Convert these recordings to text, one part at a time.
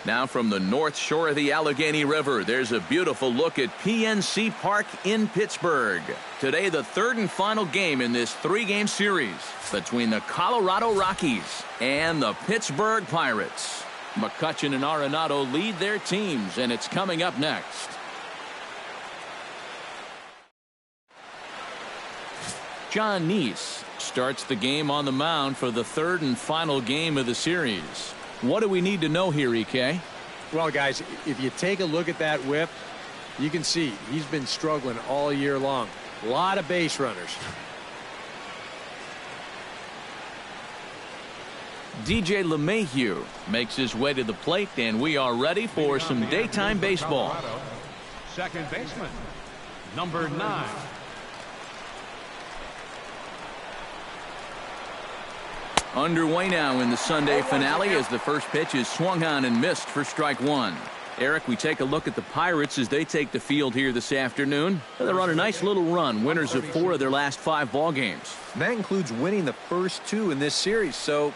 Now from the north shore of the Allegheny River, there's a beautiful look at PNC Park in Pittsburgh. Today, the third and final game in this three-game series between the Colorado Rockies and the Pittsburgh Pirates. McCutchen and Arenado lead their teams, and it's coming up next. John Neese starts the game on the mound for the third and final game of the series. What do we need to know here, EK? Well, guys, if you take a look at that whip, you can see he's been struggling all year long. A lot of base runners. DJ LeMahieu makes his way to the plate, and we are ready for some daytime baseball. Second baseman, number 9. Underway now in the Sunday finale as the first pitch is swung on and missed for strike one. Eric, we take a look at the Pirates as they take the field here this afternoon. They're on a nice little run, winners of 4 of their last 5 ball games. And that includes winning the first 2 in this series, so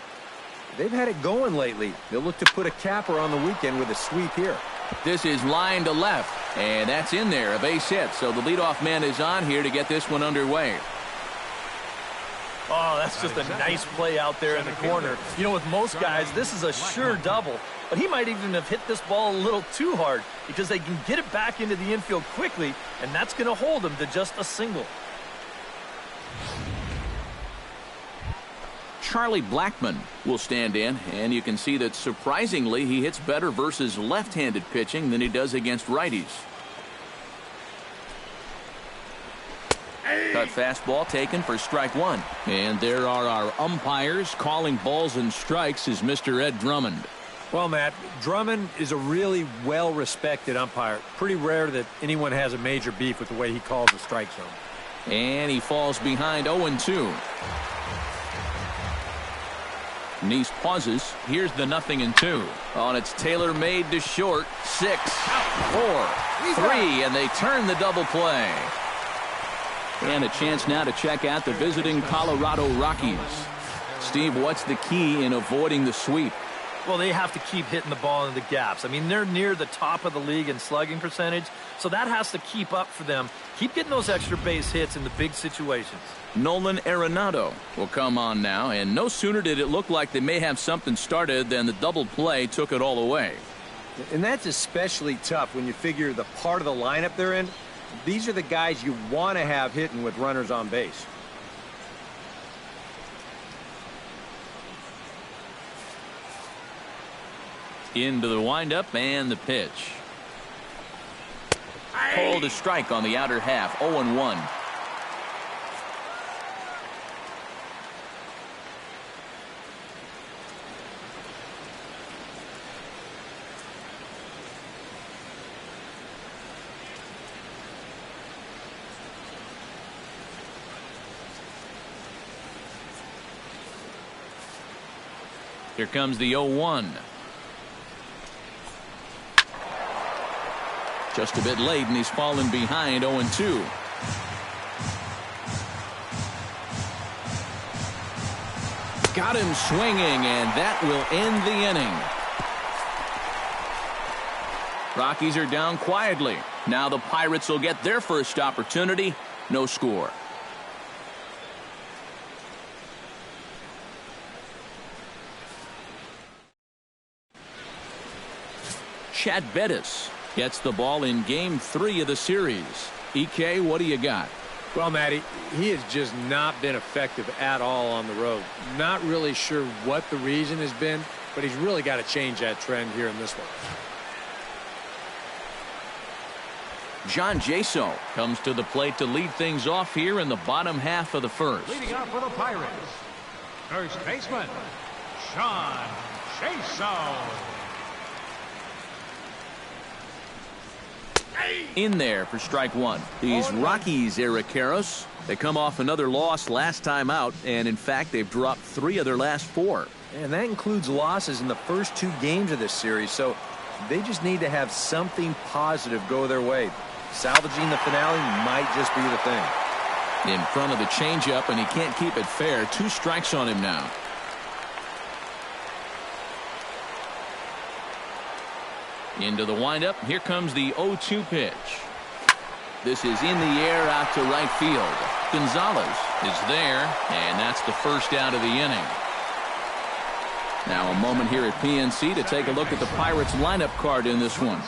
they've had it going lately. They'll look to put a capper on the weekend with a sweep here. This is line to left, and that's in there, a base hit. So the leadoff man is on here to get this one underway. Oh, that's just a nice play out there in the corner. You know, with most guys, this is a sure double. But he might even have hit this ball a little too hard because they can get it back into the infield quickly, and that's going to hold him to just a single. Charlie Blackmon will stand in, and you can see that surprisingly he hits better versus left-handed pitching than he does against righties. Cut fastball taken for strike one. And there are our umpires calling balls and strikes is Mr. Ed Drummond. Well, Matt, Drummond is a really well-respected umpire. Pretty rare that anyone has a major beef with the way he calls the strike zone. And he falls behind 0-2. Neese pauses. Here's the 0-2. On it's Taylor made to short. 6, 4, 3, and they turn the double play. And a chance now to check out the visiting Colorado Rockies. Steve, what's the key in avoiding the sweep? Well, they have to keep hitting the ball in the gaps. I mean, they're near the top of the league in slugging percentage, so that has to keep up for them. Keep getting those extra base hits in the big situations. Nolan Arenado will come on now, and no sooner did it look like they may have something started than the double play took it all away. And that's especially tough when you figure the part of the lineup they're in. These are the guys you want to have hitting with runners on base. Into the windup and the pitch. Called a strike on the outer half. 0-1. Here comes the 0-1. Just a bit late, and he's fallen behind 0-2. Got him swinging, and that will end the inning. Rockies are down quietly. Now the Pirates will get their first opportunity. No score. Chad Bettis gets the ball in game 3 of the series. EK, what do you got? Well, Matty, he has just not been effective at all on the road. Not really sure what the reason has been, but he's really got to change that trend here in this one. John Jaso comes to the plate to lead things off here in the bottom half of the first. Leading up for the Pirates, first baseman, John Jaso. In there for strike one. These Rockies, Eric Karros, they come off another loss last time out, and in fact they've dropped 3 of their last 4. And that includes losses in the first 2 games of this series, so they just need to have something positive go their way. Salvaging the finale might just be the thing. In front of the changeup, and he can't keep it fair. 2 strikes on him now. Into the windup. Here comes the 0-2 pitch. This is in the air out to right field. Gonzalez is there, and that's the first out of the inning. Now a moment here at PNC to take a look at the Pirates lineup card in this one.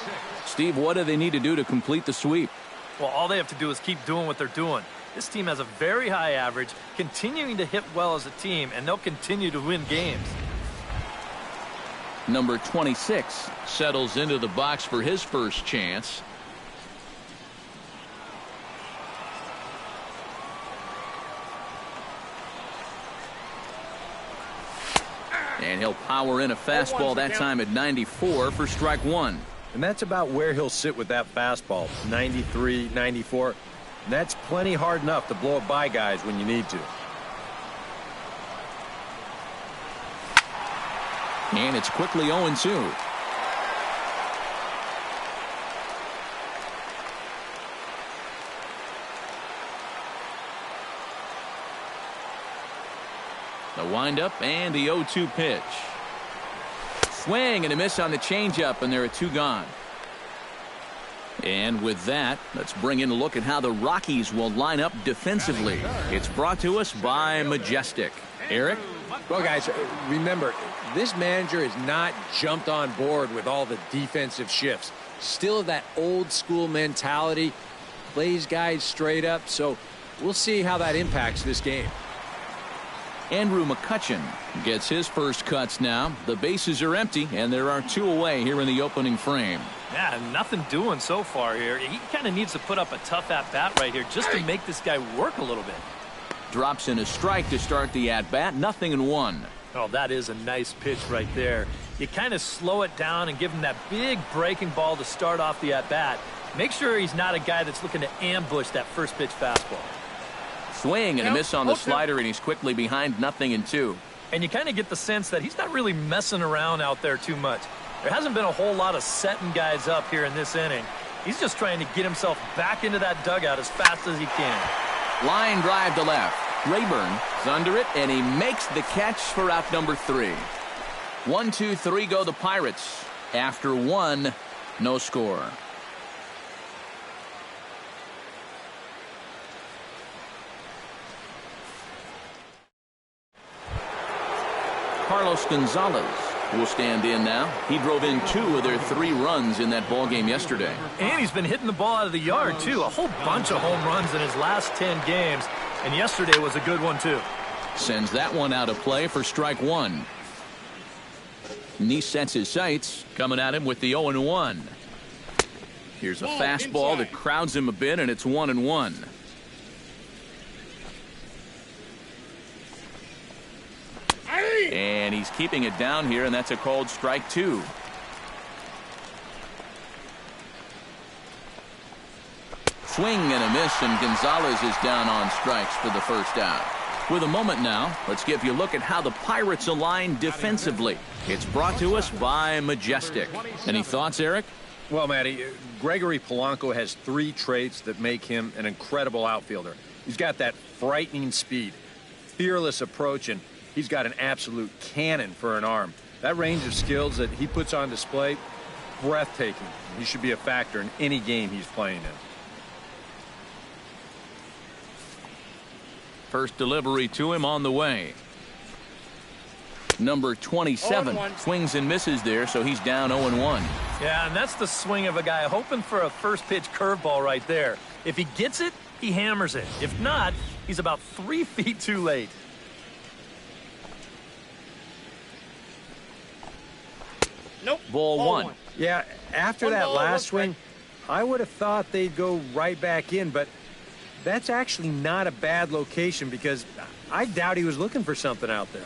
Steve, what do they need to do to complete the sweep? Well, all they have to do is keep doing what they're doing. This team has a very high average, continuing to hit well as a team, and they'll continue to win games. Number 26 settles into the box for his first chance. And he'll power in a fastball that time at 94 for strike one. And that's about where he'll sit with that fastball, 93, 94. That's plenty hard enough to blow it by guys when you need to. And it's quickly 0-2. The windup and the 0-2 pitch. Swing and a miss on the changeup, and there are two gone. And with that, let's bring in a look at how the Rockies will line up defensively. It's brought to us by Majestic. Eric? Well, guys, remember, this manager has not jumped on board with all the defensive shifts. Still that old school mentality, plays guys straight up, so we'll see how that impacts this game. Andrew McCutchen gets his first cuts now. The bases are empty, and there are two away here in the opening frame. Yeah, nothing doing so far here. He kind of needs to put up a tough at-bat right here just to make this guy work a little bit. Drops in a strike to start the at-bat. 0-1. Oh, that is a nice pitch right there. You kind of slow it down and give him that big breaking ball to start off the at-bat. Make sure he's not a guy that's looking to ambush that first pitch fastball. Swing and a miss on the slider, and he's quickly behind 0-2. And you kind of get the sense that he's not really messing around out there too much. There hasn't been a whole lot of setting guys up here in this inning. He's just trying to get himself back into that dugout as fast as he can. Line drive to left. Rayburn is under it, and he makes the catch for out number 3. 1, 2, 3 go the Pirates. After one, no score. Carlos Gonzalez will stand in now. He drove in 2 of their 3 runs in that ball game yesterday. And he's been hitting the ball out of the yard, too. A whole bunch of home runs in his last 10 games. And yesterday was a good one, too. Sends that one out of play for strike one. And he sets his sights, coming at him with the 0-1. Here's a fastball that crowds him a bit, and it's 1-1. And he's keeping it down here, and that's a called strike 2. Swing and a miss, and Gonzalez is down on strikes for the first out. With a moment now, let's give you a look at how the Pirates align defensively. It's brought to us by Majestic. Any thoughts, Eric? Well, Matty, Gregory Polanco has 3 traits that make him an incredible outfielder. He's got that frightening speed, fearless approach, and he's got an absolute cannon for an arm. That range of skills that he puts on display, breathtaking. He should be a factor in any game he's playing in. First delivery to him on the way. Number 27 swings and misses there, so he's down 0-1. Yeah, and that's the swing of a guy hoping for a first pitch curveball right there. If he gets it, he hammers it. If not, he's about 3 feet too late. Nope. Ball one. Yeah, after that last swing, I would have thought they'd go right back in, but that's actually not a bad location because I doubt he was looking for something out there.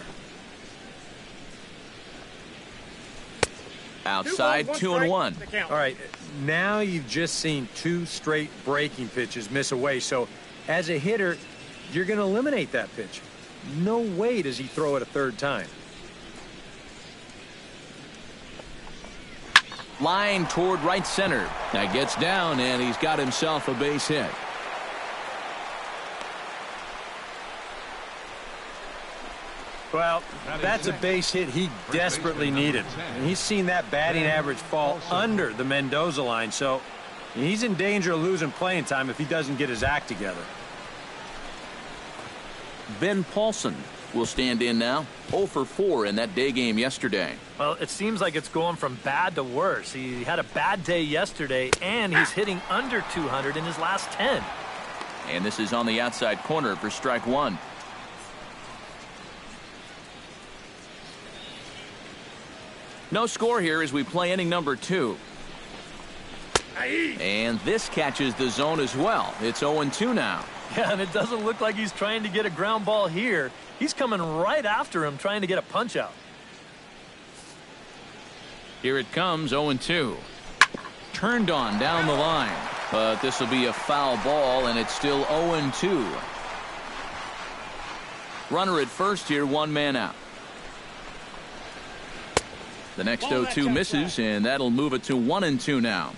Outside, 2-1. All right, now you've just seen 2 straight breaking pitches miss away. So as a hitter, you're going to eliminate that pitch. No way does he throw it a third time. Line toward right center. That gets down, and he's got himself a base hit. Well, that's a base hit he desperately needed. And he's seen that batting average fall under the Mendoza line, so he's in danger of losing playing time if he doesn't get his act together. Ben Paulson will stand in now. 0 for 4 in that day game yesterday. Well, it seems like it's going from bad to worse. He had a bad day yesterday, and he's hitting under 200 in his last 10. And this is on the outside corner for strike one. No score here as we play inning number 2. And this catches the zone as well. It's 0-2 now. Yeah, and it doesn't look like he's trying to get a ground ball here. He's coming right after him, trying to get a punch out. Here it comes, 0-2. Turned on down the line. But this will be a foul ball, and it's still 0-2. Runner at first here, 1 man out. The next 0-2 misses, and that'll move it to 1-2 now.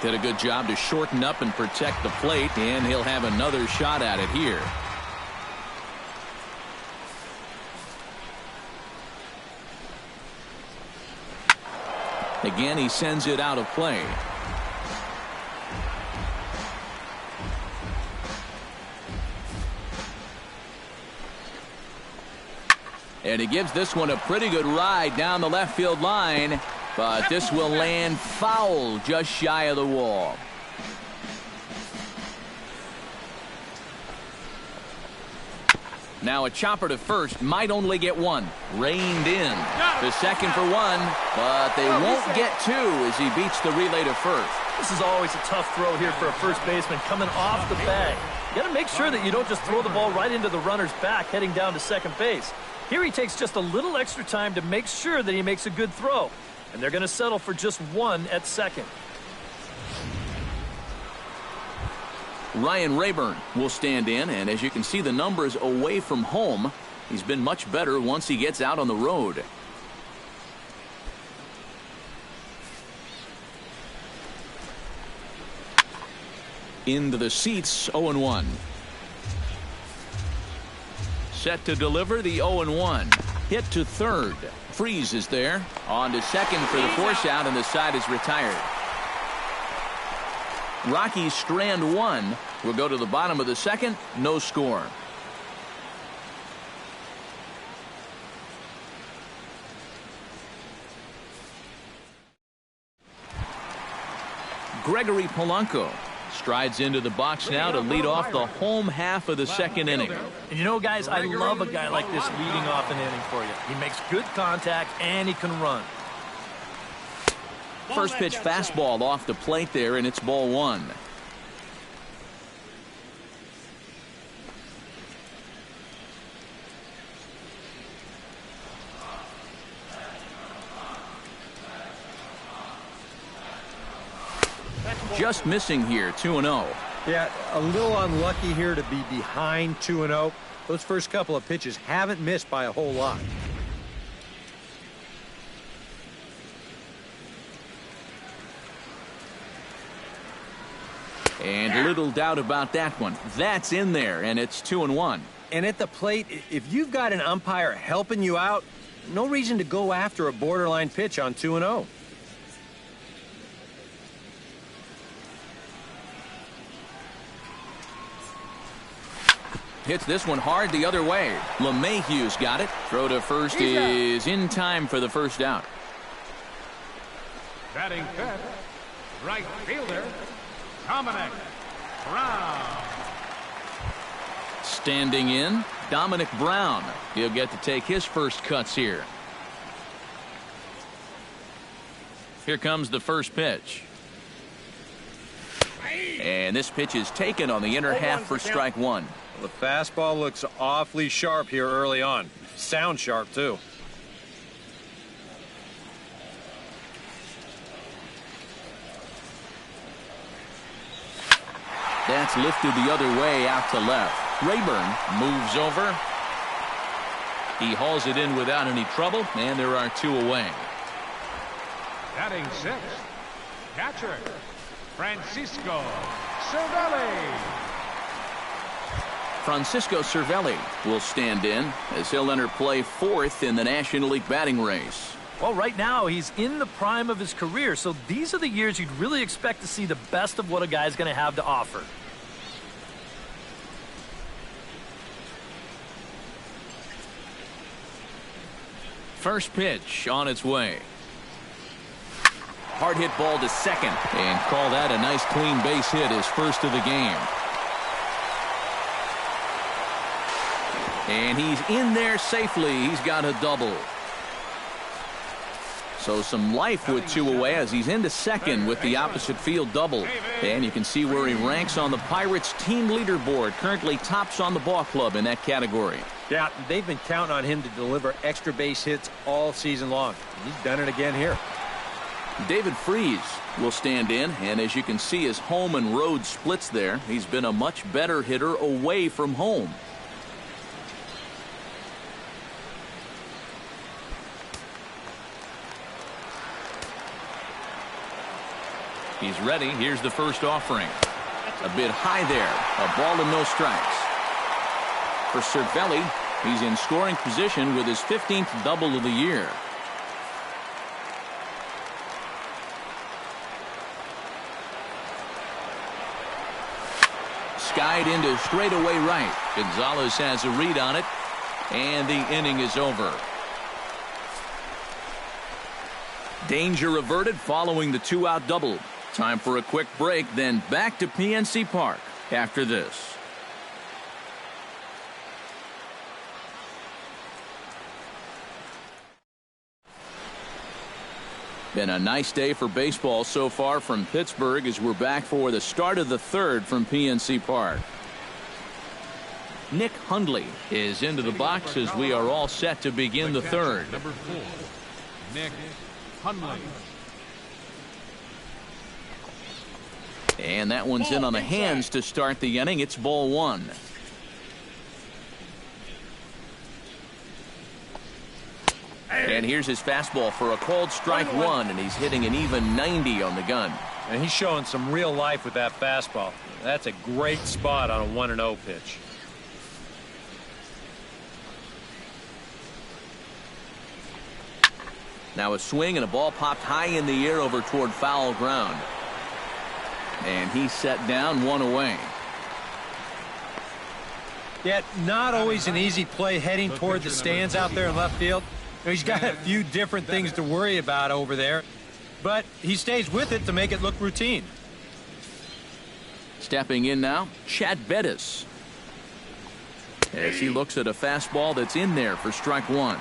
Did a good job to shorten up and protect the plate, and he'll have another shot at it here. Again, he sends it out of play. And he gives this one a pretty good ride down the left field line. But this will land foul just shy of the wall. Now a chopper to first, might only get 1. Reined in. The second for 1, but they won't get 2 as he beats the relay to first. This is always a tough throw here for a first baseman coming off the bag. You got to make sure that you don't just throw the ball right into the runner's back heading down to second base. Here he takes just a little extra time to make sure that he makes a good throw. And they're going to settle for just 1 at second. Ryan Rayburn will stand in, and as you can see the numbers away from home, he's been much better once he gets out on the road. Into the seats, 0-1. Set to deliver the 0-1. Hit to third. Freeze is there. On to second for the force out, and the side is retired. Rockies strand 1. We'll go to the bottom of the second. No score. Gregory Polanco strides into the box now to lead off the home half of the second inning. And you know, guys, I love a guy like this leading off an inning for you. He makes good contact, and he can run. First pitch fastball off the plate there, and it's ball 1. Just missing here, 2-0. Yeah, a little unlucky here to be behind 2-0. Those first couple of pitches haven't missed by a whole lot. And little doubt about that one. That's in there, and it's 2-1. And at the plate, if you've got an umpire helping you out, no reason to go after a borderline pitch on 2-0. Hits this one hard the other way. LeMahieu's got it. Throw to first is in time for the first out. Batting fifth, right fielder, Dominic Brown. Standing in, Dominic Brown. He'll get to take his first cuts here. Here comes the first pitch. And this pitch is taken on the inner half for strike 1. The fastball looks awfully sharp here early on. Sound sharp, too. That's lifted the other way out to left. Rayburn moves over. He hauls it in without any trouble, and there are 2 away. Batting sixth, catcher, Francisco Cervelli. Francisco Cervelli will stand in as he'll enter play fourth in the National League batting race. Well, right now, he's in the prime of his career, so these are the years you'd really expect to see the best of what a guy's going to have to offer. First pitch on its way. Hard hit ball to second, and call that a nice clean base hit, his first of the game. And he's in there safely. He's got a double. So some life with two away as he's into second with the opposite field double. And you can see where he ranks on the Pirates team leaderboard. Currently tops on the ball club in that category. Yeah, they've been counting on him to deliver extra base hits all season long. He's done it again here. David Freese will stand in, and as you can see, his home and road splits there. He's been a much better hitter away from home. He's ready. Here's the first offering. A bit high there. A ball and no strikes. For Cervelli, he's in scoring position with his 15th double of the year. Skied into straightaway right. Gonzalez has a read on it, and the inning is over. Danger averted following the two-out double. Time for a quick break, then back to PNC Park after this. Been a nice day for baseball so far from Pittsburgh as we're back for the start of the third from PNC Park. Nick Hundley is into the box as we are all set to begin the third. Number 4, Nick Hundley. And that one's in on the hands to start the inning. It's ball one. And here's his fastball for a called strike one, and he's hitting an even 90 on the gun. And he's showing some real life with that fastball. That's a great spot on a 1-0 pitch. Now a swing and a ball popped high in the air over toward foul ground. And he's set down, one away. Yet not always an easy play heading toward the stands out there in left field. He's got a few different things to worry about over there, but he stays with it to make it look routine. Stepping in now, Chad Bettis, as he looks at a fastball that's in there for strike one.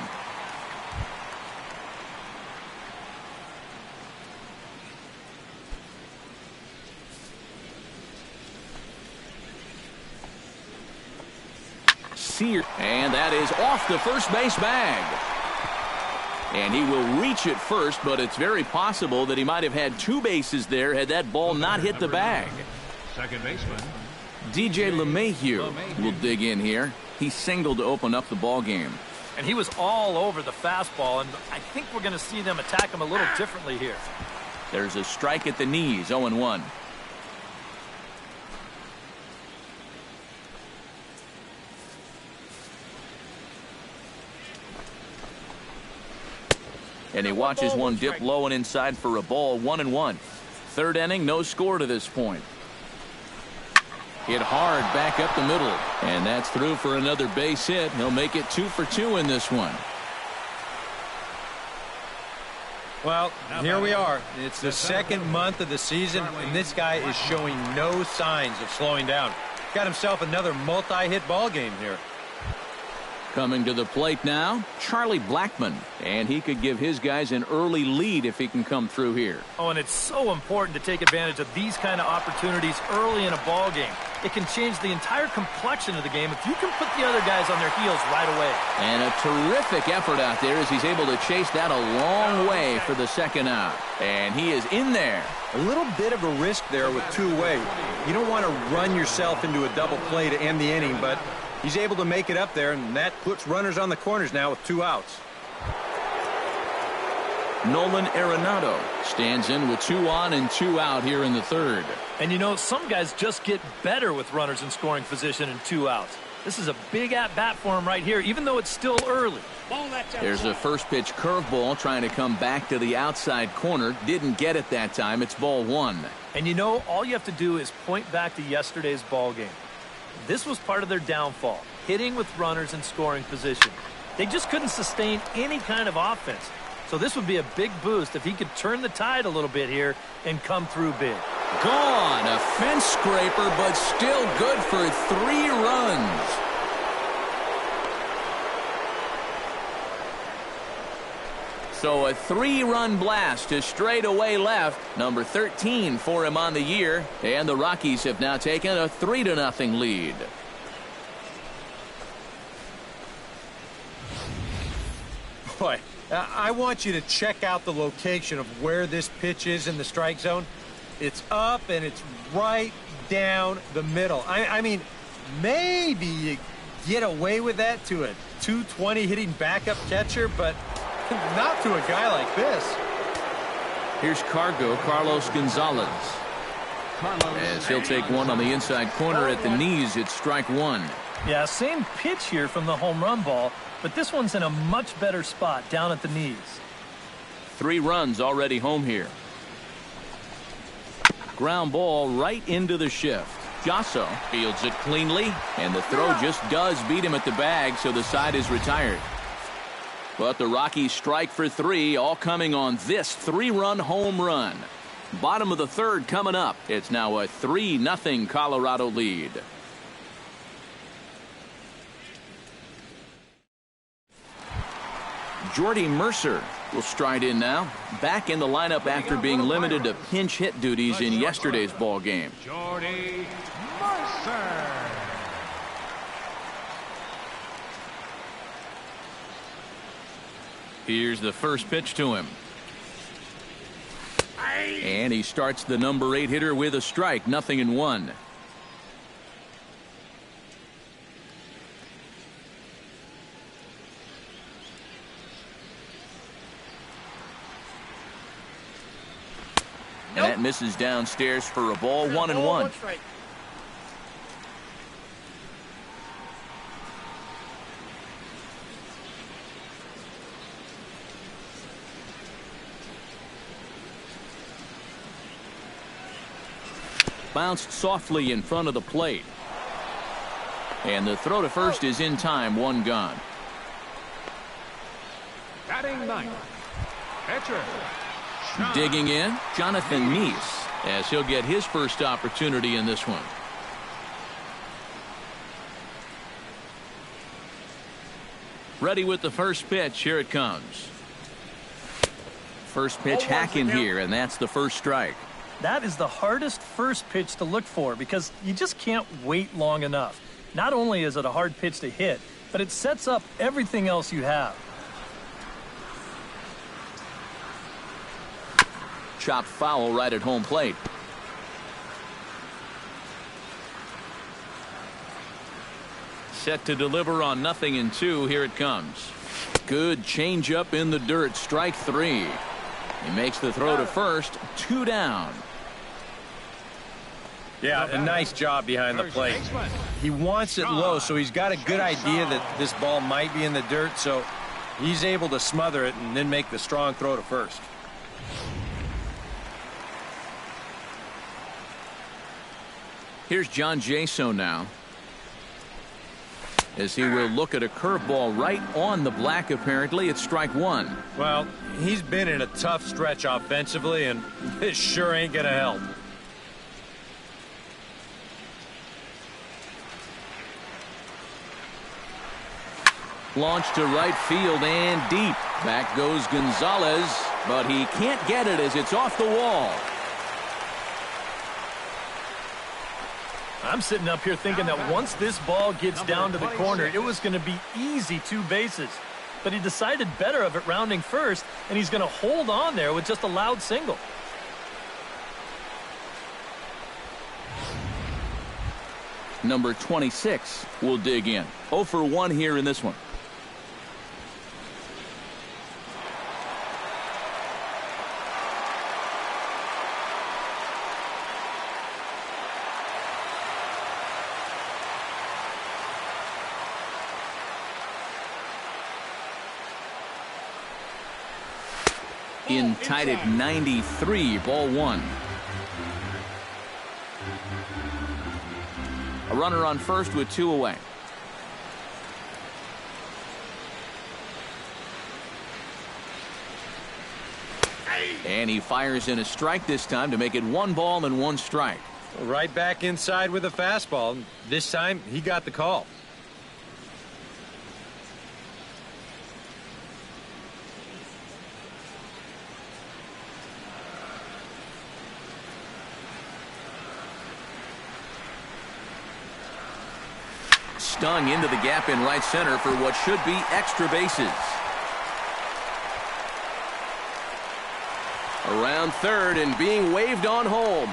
And that is off the first base bag. And he will reach it first, but it's very possible that he might have had two bases there had that ball not hit the bag. Second baseman DJ LeMahieu will dig in here. He singled to open up the ball game. And he was all over the fastball, and I think we're going to see them attack him a little differently here. There's a strike at the knees, 0-1. And he watches one dip low and inside for a ball, 1-1. Third inning, no score to this point. Hit hard back up the middle. And that's through for another base hit. He'll make it 2 for 2 in this one. Well, here we are. It's the second month of the season, and this guy is showing no signs of slowing down. Got himself another multi-hit ball game here. Coming to the plate now, Charlie Blackmon. And he could give his guys an early lead if he can come through here. Oh, and it's so important to take advantage of these kind of opportunities early in a ball game. It can change the entire complexion of the game if you can put the other guys on their heels right away. And a terrific effort out there as he's able to chase that a long way for the second out. And he is in there. A little bit of a risk there with two away. You don't want to run yourself into a double play to end the inning, but he's able to make it up there, and that puts runners on the corners now with two outs. Nolan Arenado stands in with 2 on and 2 out here in the third. And you know, some guys just get better with runners in scoring position and 2 outs. This is a big at-bat for him right here, even though it's still early. There's a first pitch curveball trying to come back to the outside corner. Didn't get it that time. It's ball 1. And you know, all you have to do is point back to yesterday's ball game. This was part of their downfall, hitting with runners in scoring position. They just couldn't sustain any kind of offense. So this would be a big boost if he could turn the tide a little bit here and come through big. Gone. A fence scraper, but still good for 3 runs. So a 3-run blast to straightaway left. Number 13 for him on the year. And the Rockies have now taken a 3-0 lead. Boy, I want you to check out the location of where this pitch is in the strike zone. It's up and it's right down the middle. I mean, maybe you get away with that to a 220 hitting backup catcher, but not to a guy like this. Here's Carlos Gonzalez. As he'll take one on the inside corner at the knees, it's strike 1. Yeah, same pitch here from the home run ball, but this one's in a much better spot down at the knees. 3 runs already home here. Ground ball right into the shift. Jasso fields it cleanly, and the throw just does beat him at the bag, so the side is retired. But the Rockies strike for 3, all coming on this 3-run home run. Bottom of the third coming up. It's now a 3-0 Colorado lead. Jordy Mercer will stride in now. Back in the lineup after being limited to pinch hit duties in yesterday's ball game. Jordy Mercer. Here's the first pitch to him. And he starts the number 8 hitter with a strike, 0-1. And that misses downstairs for a ball, 1-1. Bounced softly in front of the plate. And the throw to first is in time, 1 gone. Batting 9th. Pitcher. Digging in, Jonathan Meese, as he'll get his first opportunity in this one. Ready with the first pitch. Here it comes. First pitch hacking here, and that's the first strike. That is the hardest first pitch to look for because you just can't wait long enough. Not only is it a hard pitch to hit, but it sets up everything else you have. Chopped foul right at home plate. Set to deliver on 0-2. Here it comes. Good changeup in the dirt. Strike 3. He makes the throw to first. 2 down. Yeah, a nice job behind the plate. He wants it low, so he's got a good idea that this ball might be in the dirt, so he's able to smother it and then make the strong throw to first. Here's John Jaso now, as he will look at a curveball right on the black. Apparently it's strike 1. Well, he's been in a tough stretch offensively, and this sure ain't gonna help. Launched to right field and deep. Back goes Gonzalez, but he can't get it as it's off the wall. I'm sitting up here thinking that once this ball gets down to the corner, it was going to be easy 2 bases. But he decided better of it rounding first, and he's going to hold on there with just a loud single. Number 26 will dig in. 0 for 1 here in this one. in tied at 93, ball one. A runner on first with 2 away. And he fires in a strike this time to make it 1 ball and 1 strike. Right back inside with a fastball. This time he got the call. Stung into the gap in right center for what should be extra bases. Around third and being waved on home.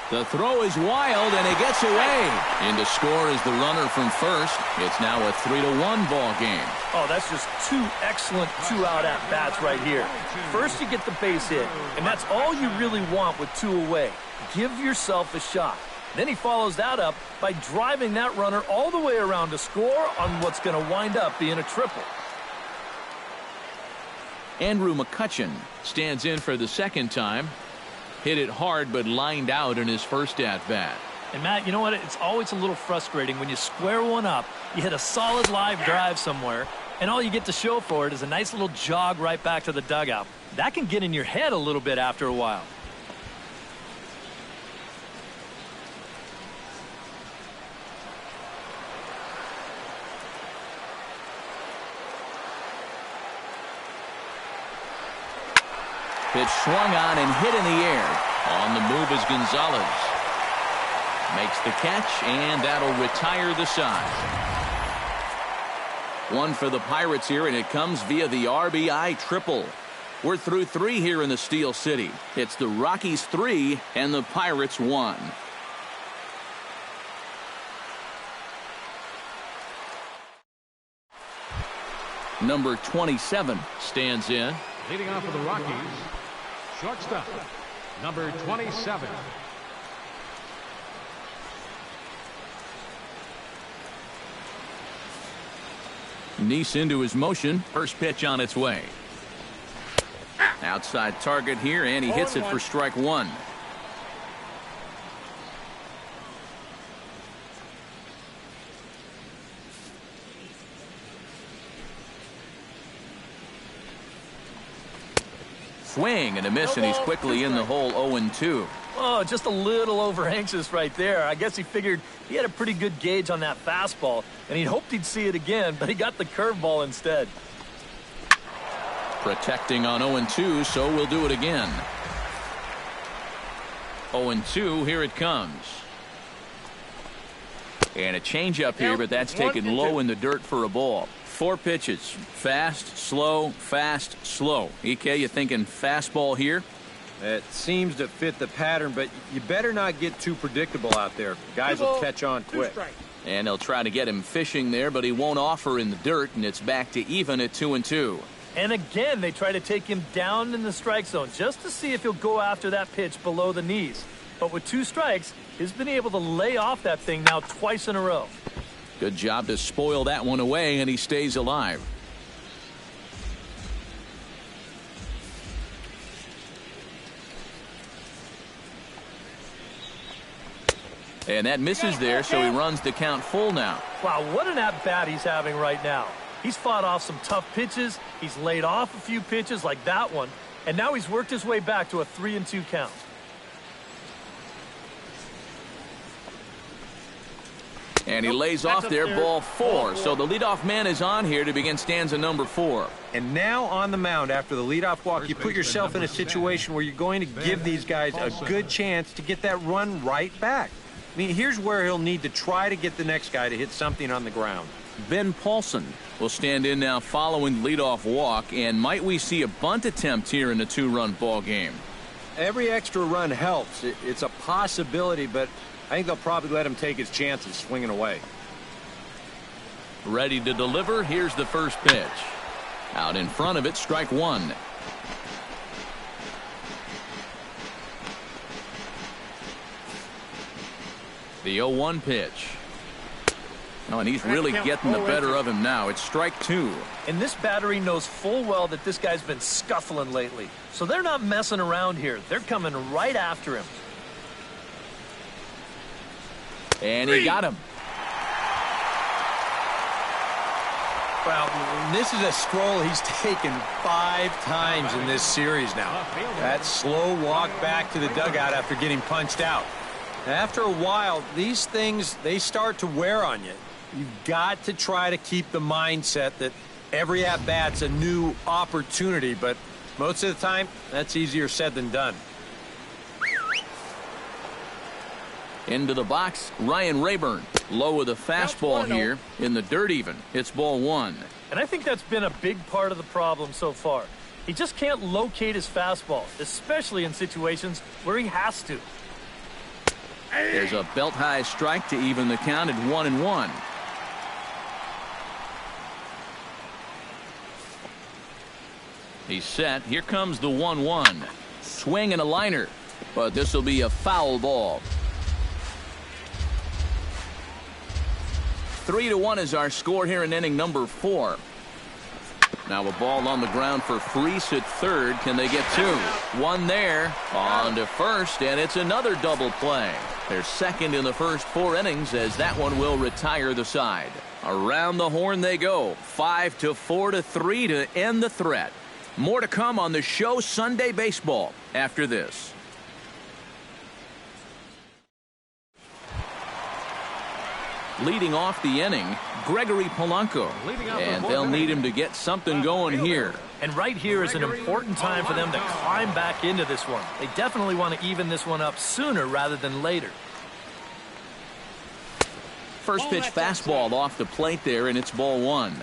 The throw is wild and it gets away. In to score is the runner from first. It's now a 3-1 ball game. Oh, that's just 2 excellent 2-out at-bats right here. First you get the base hit, and that's all you really want with 2 away. Give yourself a shot. Then he follows that up by driving that runner all the way around to score on what's going to wind up being a triple. Andrew McCutcheon stands in for the second time. Hit it hard but lined out in his first at-bat. And Matt, you know what? It's always a little frustrating when you square one up, you hit a solid live drive somewhere, and all you get to show for it is a nice little jog right back to the dugout. That can get in your head a little bit after a while. Pitch swung on and hit in the air. On the move is Gonzalez. Makes the catch, and that'll retire the side. 1 for the Pirates here, and it comes via the RBI triple. We're through 3 here in the Steel City. It's the Rockies 3 and the Pirates 1. Number 27 stands in. Leading off for the Rockies, shortstop, number 27. Neese into his motion. First pitch on its way. Outside target here, and he hits it for strike 1. Swing and a miss, and he's quickly in the hole 0-2. Oh, just a little over anxious right there. I guess he figured he had a pretty good gauge on that fastball, and he hoped he'd see it again, but he got the curveball instead. Protecting on 0-2, so we'll do it again. 0-2, here it comes. And a changeup here, but that's taken low in the dirt for a ball. 4 pitches. Fast, slow, fast, slow. EK, you thinking fastball here? It seems to fit the pattern, but you better not get too predictable out there. Guys will catch on quick. And they'll try to get him fishing there, but he won't offer in the dirt, and it's back to even at 2-2. And again, they try to take him down in the strike zone just to see if he'll go after that pitch below the knees. But with 2 strikes, he's been able to lay off that thing now twice in a row. Good job to spoil that one away, and he stays alive. And that misses there, so he runs the count full now. Wow, what an at-bat he's having right now. He's fought off some tough pitches. He's laid off a few pitches like that one. And now he's worked his way back to a 3-2 count. And he lays off there, ball 4. So the leadoff man is on here to begin stanza number 4. And now on the mound after the leadoff walk, you put yourself in a situation where you're going to give these guys a good chance to get that run right back. I mean, here's where he'll need to try to get the next guy to hit something on the ground. Ben Paulson will stand in now following the leadoff walk. And might we see a bunt attempt here in a 2-run ball game? Every extra run helps. It's a possibility, but I think they'll probably let him take his chances swinging away. Ready to deliver. Here's the first pitch. Out in front of it, strike 1. The 0-1 pitch. Oh, and he's really getting the better of him now. It's strike 2. And this battery knows full well that this guy's been scuffling lately. So they're not messing around here. They're coming right after him. And he got him. Well, this is a stroll he's taken 5 times in this series now. That slow walk back to the dugout after getting punched out. After a while, these things, they start to wear on you. You've got to try to keep the mindset that every at-bat's a new opportunity, but most of the time, that's easier said than done. Into the box, Ryan Rayburn. Low with a fastball here in the dirt even. It's ball 1. And I think that's been a big part of the problem so far. He just can't locate his fastball, especially in situations where he has to. There's a belt-high strike to even the count at 1-1. He's set. Here comes the 1-1. Swing and a liner. But this will be a foul ball. 3-1 is our score here in inning number 4. Now a ball on the ground for Freese at third. Can they get 2? 1 there. On to first, and it's another double play. They're second in the first 4 innings as that one will retire the side. Around the horn they go. 5-4-3 to end the threat. More to come on the show Sunday Baseball after this. Leading off the inning, Gregory Polanco. And they'll need him to get something going here. And right here is an important time for them to climb back into this one. They definitely want to even this one up sooner rather than later. First pitch fastball off the plate there, and it's ball 1.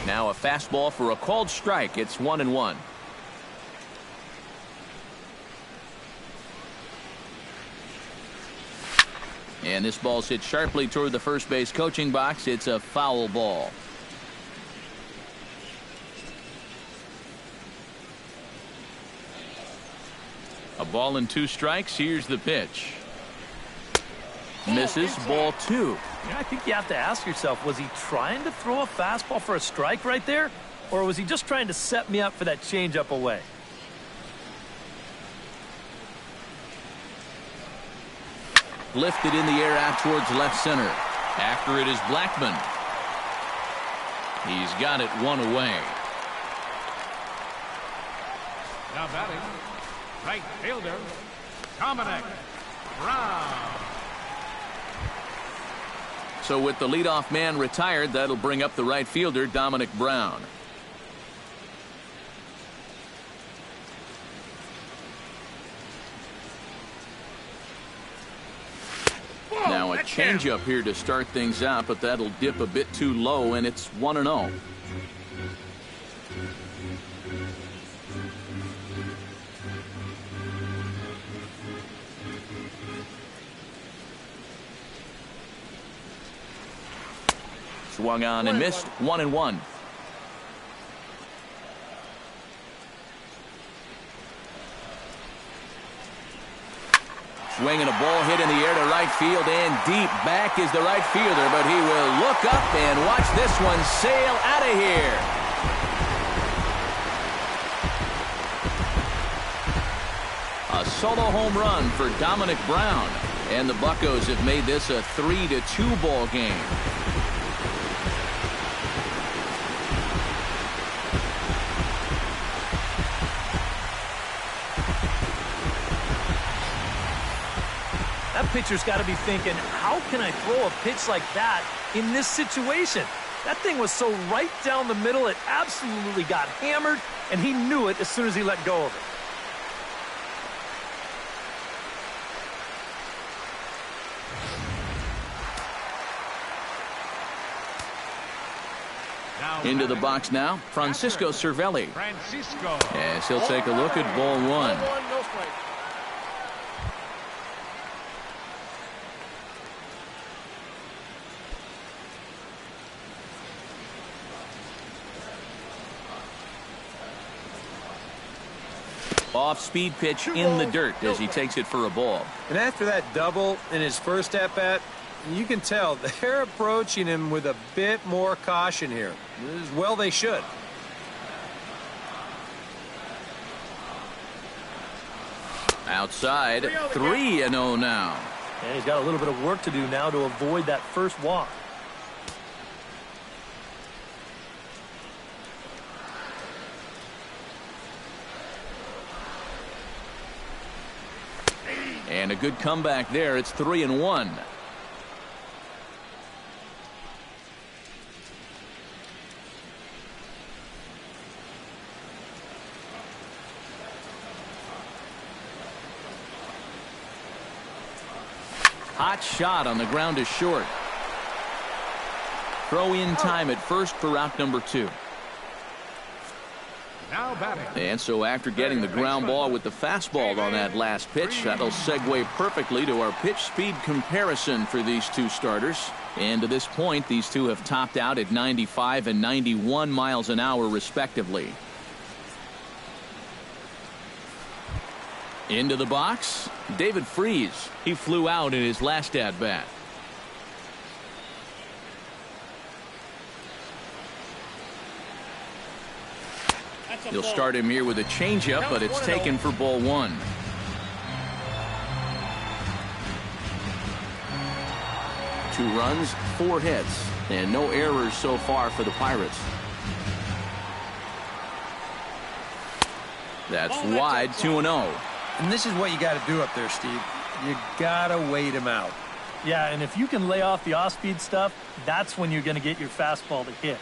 Now a fastball for a called strike. It's 1-1. And this ball's hit sharply toward the first base coaching box. It's a foul ball. A ball and 2 strikes. Here's the pitch. Misses, ball 2. Yeah, I think you have to ask yourself, was he trying to throw a fastball for a strike right there? Or was he just trying to set me up for that changeup away? Lifted in the air out towards left center. After it is Blackman. He's got it 1 away. Now batting, right fielder, Dominic Brown. So with the leadoff man retired, that'll bring up the right fielder, Dominic Brown. Now a changeup here to start things out, but that'll dip a bit too low, and it's 1-0. Swung on and missed. 1-1. Swinging a ball hit in the air to right field, and deep back is the right fielder, but he will look up and watch this one sail out of here. A solo home run for Dominic Brown, and the Buccos have made this a 3-2 ball game. That pitcher's got to be thinking, how can I throw a pitch like that in this situation? That thing was so right down the middle, it absolutely got hammered, and he knew it as soon as he let go of Now Into the box now, Francisco Cervelli. As he'll take a look at ball 1. Off-speed pitch in the dirt as he takes it for a ball. And after that double in his first at-bat, you can tell they're approaching him with a bit more caution here. As well they should. Outside, 3-0 now. And he's got a little bit of work to do now to avoid that first walk. And a good comeback there. It's 3-1. Hot shot on the ground is short. Throw in time at first for out number 2. Now batting. And so after getting the ground ball with the fastball on that last pitch, that'll segue perfectly to our pitch speed comparison for these two starters. And to this point, these two have topped out at 95 and 91 miles an hour respectively. Into the box, David Freese. He flew out in his last at-bat. He'll start him here with a changeup, but it's taken for ball 1. Two runs, 4 hits, and no errors so far for the Pirates. That's wide, 2-0. And this is what you got to do up there, Steve. You got to wait him out. Yeah, and if you can lay off the off-speed stuff, that's when you're going to get your fastball to hit.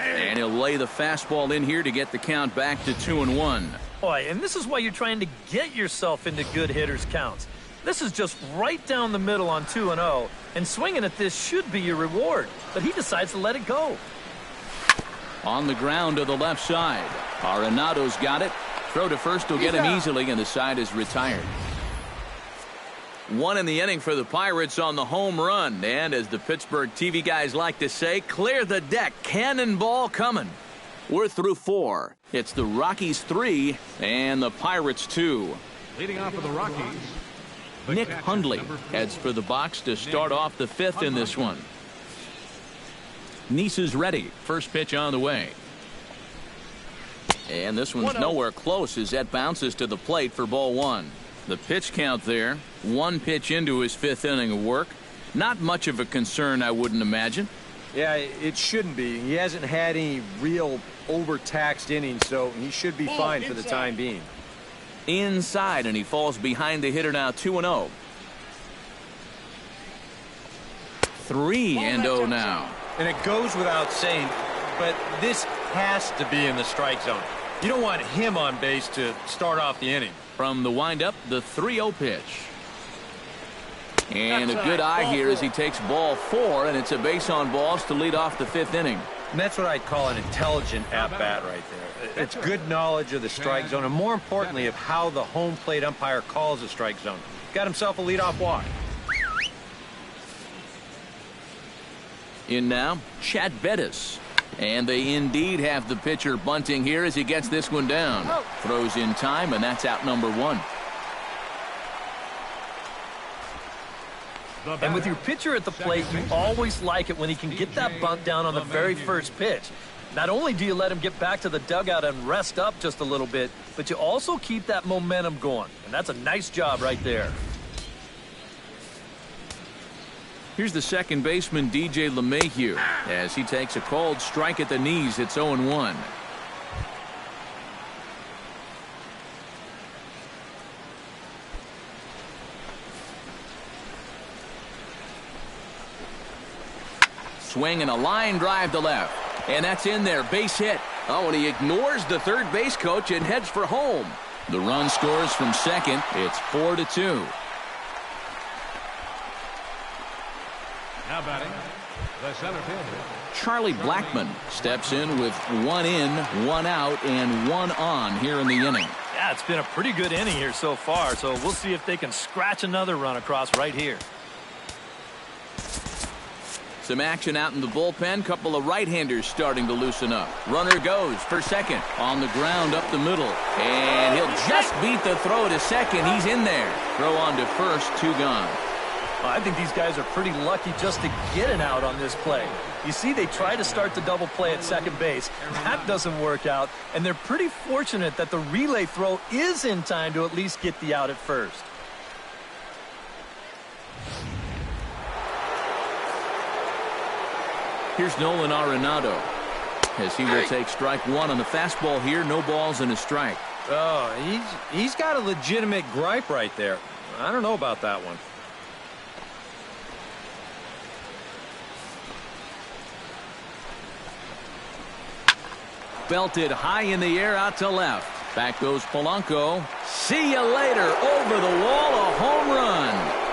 And he'll lay the fastball in here to get the count back to 2-1. Boy, and this is why you're trying to get yourself into good hitters counts. This is just right down the middle on 2-0, and swinging at this should be your reward, but he decides to let it go. On the ground to the left side. Arenado's got it. Throw to first will get him easily, and the side is retired. 1 in the inning for the Pirates on the home run. And as the Pittsburgh TV guys like to say, clear the deck. Cannonball coming. We're through 4. It's the Rockies 3 and the Pirates 2. Leading off for the Rockies. Nick Hundley heads for the box to start off the 5th in this one. Nice is ready. First pitch on the way. And this one's nowhere close as that bounces to the plate for ball 1. The pitch count there. 1 pitch into his 5th inning of work. Not much of a concern, I wouldn't imagine. Yeah, it shouldn't be. He hasn't had any real overtaxed innings, so he should be fine for the time being. Inside, and he falls behind the hitter now, 2-0. 3-0 now. And it goes without saying, but this has to be in the strike zone. You don't want him on base to start off the inning. From the windup, the 3-0 pitch. And a good eye here as he takes ball 4, and it's a base on balls to lead off the 5th inning. And that's what I'd call an intelligent at-bat right there. It's good knowledge of the strike zone, and more importantly, of how the home plate umpire calls the strike zone. Got himself a leadoff walk. In now, Chad Bettis. And they indeed have the pitcher bunting here as he gets this one down. Throws in time, and that's out number 1. And with your pitcher at the plate, you always like it when he can get that bunt down on the very first pitch. Not only do you let him get back to the dugout and rest up just a little bit, but you also keep that momentum going. And that's a nice job right there. Here's the second baseman, DJ LeMahieu, as he takes a called strike at the knees. It's 0-1. Swing and a line drive to left. And that's in there. Base hit. Oh, and he ignores the third base coach and heads for home. The run scores from second. It's 4-2. Now batting, the center fielder. Charlie Blackmon steps in with 1 in, 1 out, and 1 on here in the inning. Yeah, it's been a pretty good inning here so far, so we'll see if they can scratch another run across right here. Some action out in the bullpen. Couple of right-handers starting to loosen up. Runner goes for second. On the ground up the middle. And he'll just beat the throw to second. He's in there. Throw on to first. 2 gone. I think these guys are pretty lucky just to get an out on this play. You see, they try to start the double play at second base. That doesn't work out, and they're pretty fortunate that the relay throw is in time to at least get the out at first. Here's Nolan Arenado as he will take strike 1 on the fastball here. No balls and a strike. Oh, he's got a legitimate gripe right there. I don't know about that one. Belted high in the air out to left. Back goes Polanco. See you later. Over the wall, a home run.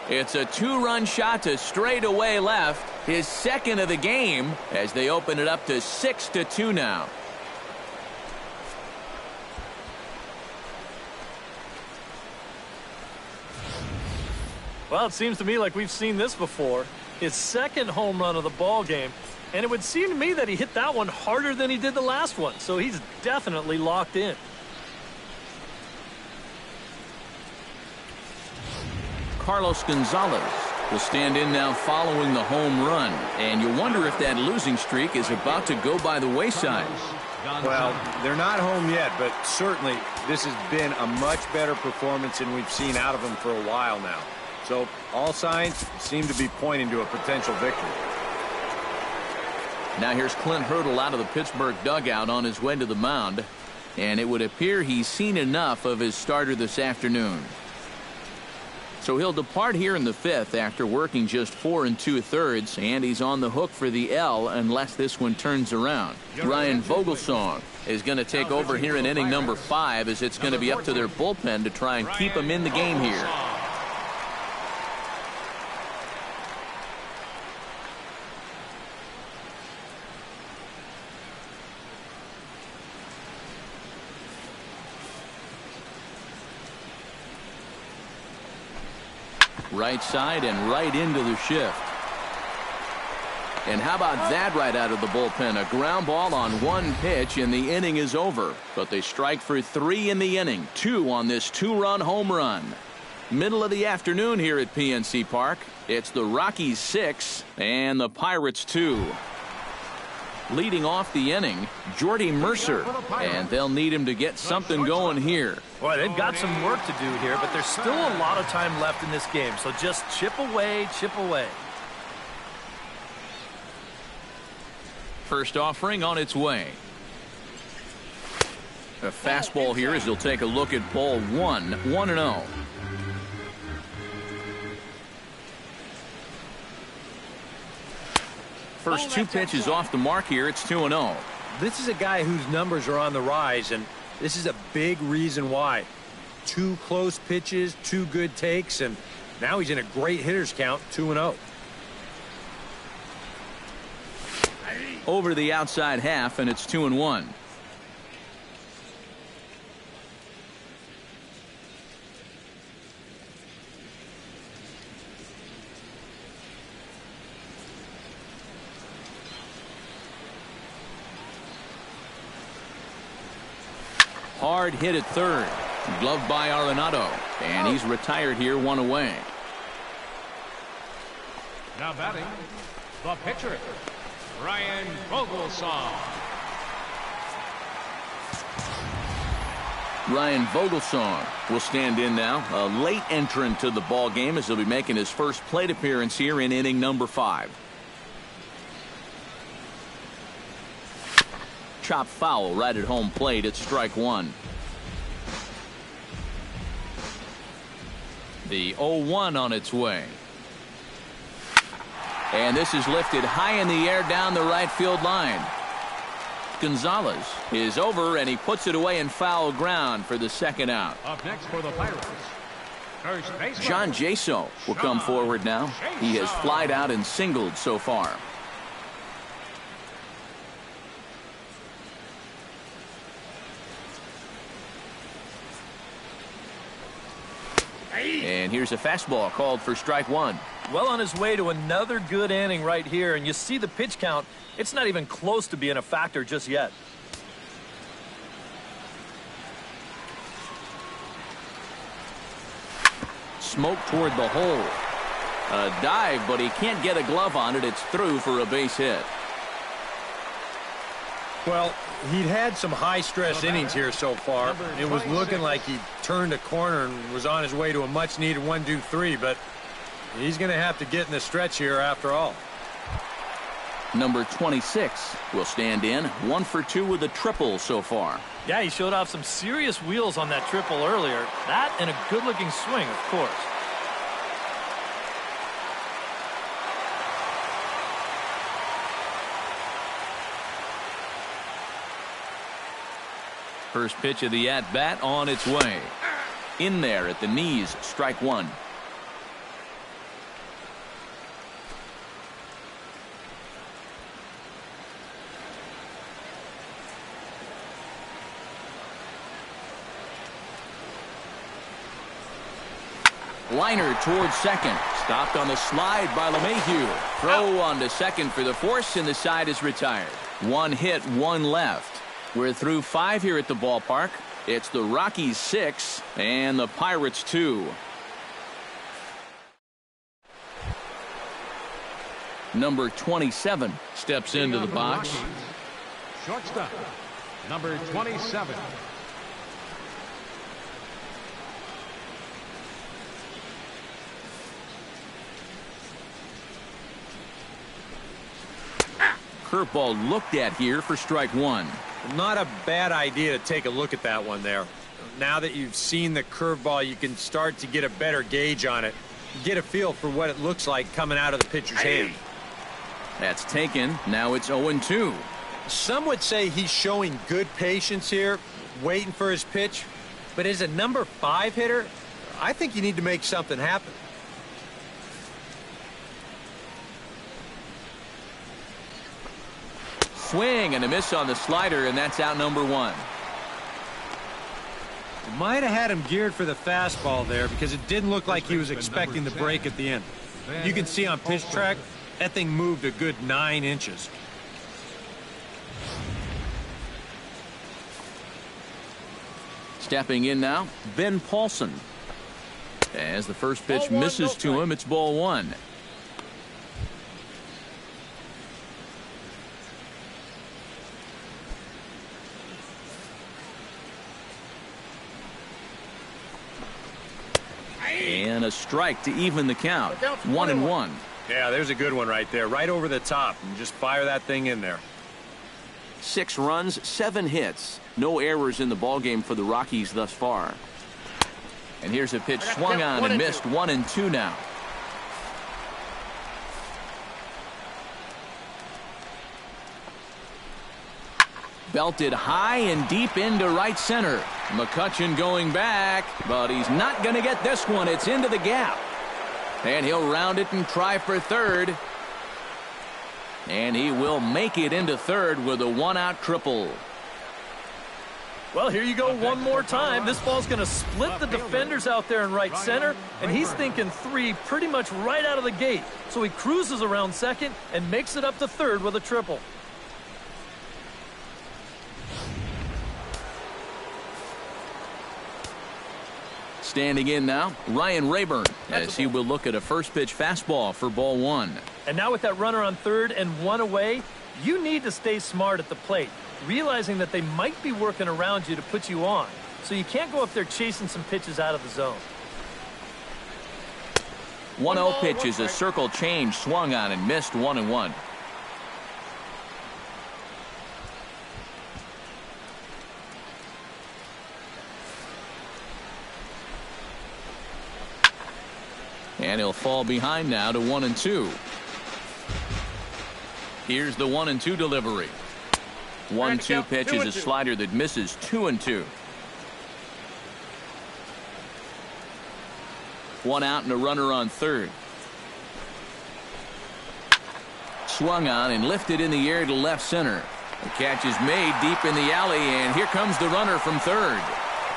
It's a 2-run shot to straightaway left. His second of the game as they open it up to 6-2 now. Well, it seems to me like we've seen this before. His second home run of the ball game, and it would seem to me that he hit that one harder than he did the last one, so he's definitely locked in. Carlos Gonzalez will stand in now following the home run, and you wonder if that losing streak is about to go by the wayside. Well, they're not home yet, but certainly this has been a much better performance than we've seen out of them for a while now. So all signs seem to be pointing to a potential victory. Now here's Clint Hurdle out of the Pittsburgh dugout on his way to the mound, and it would appear he's seen enough of his starter this afternoon. So he'll depart here in the 5th after working just 4 2/3, and he's on the hook for the L unless this one turns around. Ryan Vogelsong is going to take over here in inning number 5, as it's going to be up to their bullpen to try and keep him in the game here. Right side and right into the shift. And how about that right out of the bullpen? A ground ball on 1 pitch, and the inning is over. But they strike for 3 in the inning. 2 on this 2-run home run. Middle of the afternoon here at PNC Park. It's the Rockies 6 and the Pirates 2. Leading off the inning, Jordy Mercer, and they'll need him to get something going here. Boy, they've got some work to do here, but there's still a lot of time left in this game, so just chip away, chip away. First offering on its way. A fastball here as he'll take a look at ball 1, 1-0. First 2 pitches off the mark here. It's 2-0. This is a guy whose numbers are on the rise, and this is a big reason why. 2 close pitches, 2 good takes, and now he's in a great hitter's count, 2-0. Over the outside half, and it's 2-1. Hard hit at third. Gloved by Arenado. And he's retired here, 1 away. Now batting, the pitcher, Ryan Vogelsong. Ryan Vogelsong will stand in now. A late entrant to the ball game as he'll be making his first plate appearance here in inning number 5. Chop foul right at home plate. It's strike 1. The 0-1 on its way. And this is lifted high in the air down the right field line. Gonzalez is over, and he puts it away in foul ground for the second out. Up next for the Pirates, first baseman John Jaso will come forward now. He has flied out and singled so far. And here's a fastball called for strike one. Well on his way to another good inning right here, and you see the pitch count. It's not even close to being a factor just yet. Smoke toward the hole. A dive, but he can't get a glove on it. It's through for a base hit. Well, he'd had some high-stress innings here so far. It was looking like he turned a corner and was on his way to a much-needed 1-2-3, but he's going to have to get in the stretch here after all. Number 26 will stand in. 1 for 2 with a triple so far. Yeah, he showed off some serious wheels on that triple earlier. That and a good-looking swing, of course. First pitch of the at-bat on its way. In there at the knees, strike one. Liner towards second. Stopped on the slide by LeMahieu. Throw on to second for the force, and the side is retired. 1 hit, 1 left. We're through 5 here at the ballpark. It's the Rockies 6 and the Pirates 2. Number 27 steps into the box. Shortstop, number 27. Curveball looked at here for strike one. Not a bad idea to take a look at that one there. Now that you've seen the curveball, you can start to get a better gauge on it. Get a feel for what it looks like coming out of the pitcher's hand. That's taken. Now it's 0-2. Some would say he's showing good patience here, waiting for his pitch. But as a number 5 hitter, I think you need to make something happen. Swing and a miss on the slider, and that's out number 1. Might have had him geared for the fastball there because it didn't look like he was expecting the break at the end. You can see on pitch track, that thing moved a good 9 inches. Stepping in now, Ben Paulson. As the first pitch misses to him, it's ball 1. And a strike to even the count. 1-1. Yeah, there's a good one right there. Right over the top. And just fire that thing in there. 6 runs, 7 hits. No errors in the ballgame for the Rockies thus far. And here's a pitch swung on and missed. 1-2 now. Belted high and deep into right center. McCutchen going back, but he's not going to get this one. It's into the gap. And he'll round it and try for third. And he will make it into third with a 1-out triple. Well, here you go one more time. This ball's going to split the defenders out there in right center, and he's thinking 3 pretty much right out of the gate. So he cruises around second and makes it up to third with a triple. Standing in now, Ryan Rayburn, as he will look at a first pitch fastball for ball 1. And now with that runner on third and 1 away, you need to stay smart at the plate, realizing that they might be working around you to put you on. So you can't go up there chasing some pitches out of the zone. 1-0 pitch is a circle change, swung on and missed. 1-1. And he'll fall behind now to 1-2. Here's the 1-2 delivery. 1-2 pitch is a slider that misses. 2-2. 1 out and a runner on third. Swung on and lifted in the air to left center. The catch is made deep in the alley, and here comes the runner from third.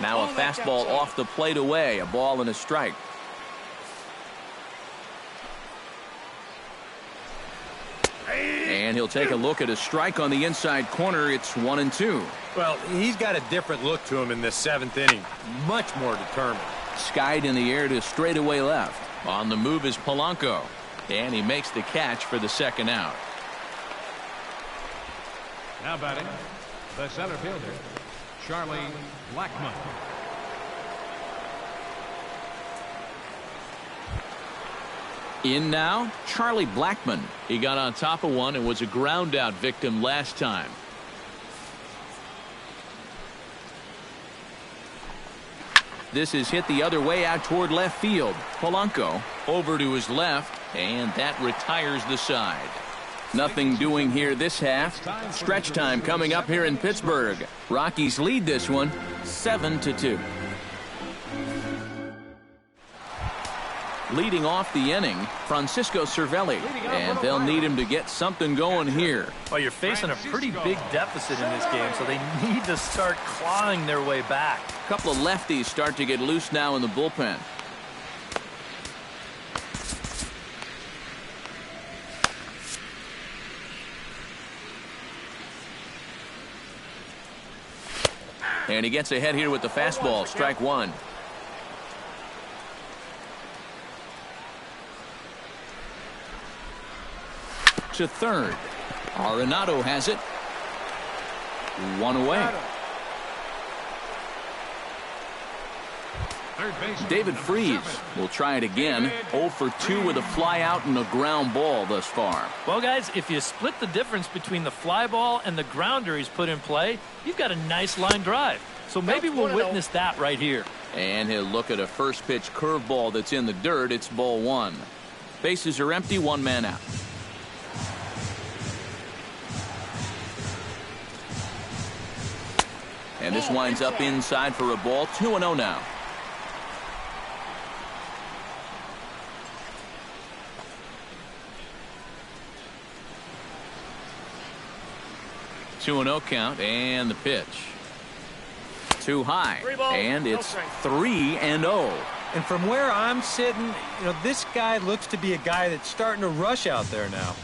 Now a fastball off the plate away. A ball and a strike. And he'll take a look at a strike on the inside corner. It's 1-2. Well, he's got a different look to him in this 7th inning. Much more determined. Skied in the air to straightaway left. On the move is Polanco. And he makes the catch for the second out. Now batting, the center fielder, Charlie Blackmon. In now, Charlie Blackmon. He got on top of one and was a ground out victim last time. This is hit the other way out toward left field. Polanco over to his left, and that retires the side. Nothing doing here this half. Stretch time coming up here in Pittsburgh. Rockies lead this one 7-2. Leading off the inning, Francisco Cervelli, and they'll need him to get something going here. Well, you're facing a pretty big deficit in this game, so they need to start clawing their way back. A couple of lefties start to get loose now in the bullpen. And he gets ahead here with the fastball. Strike one. To third. Arenado has it. One away. David Freese will try it again. 0 for 2 with a fly out and a ground ball thus far. Well, guys, if you split the difference between the fly ball and the grounder he's put in play, you've got a nice line drive. So maybe we'll witness that right here. And he'll look at a first pitch curveball that's in the dirt. It's ball one. Bases are empty, one man out. And this winds up inside for a ball. 2-0 now. Two 2-0 count, and the pitch. Too high, and it's 3-0. And from where I'm sitting, this guy looks to be a guy that's starting to rush out there now.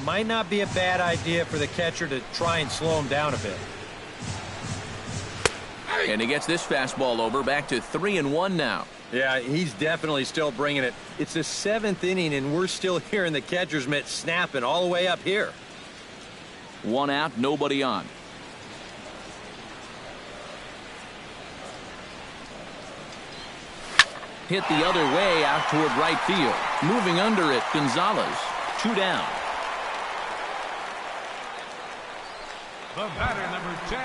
Might not be a bad idea for the catcher to try and slow him down a bit. And he gets this fastball over, back to 3-1 now. Yeah, he's definitely still bringing it. It's the 7th inning, and we're still hearing the catcher's mitt snapping all the way up here. One out, nobody on. Hit the other way out toward right field. Moving under it, Gonzalez. 2 down. The batter, number 10.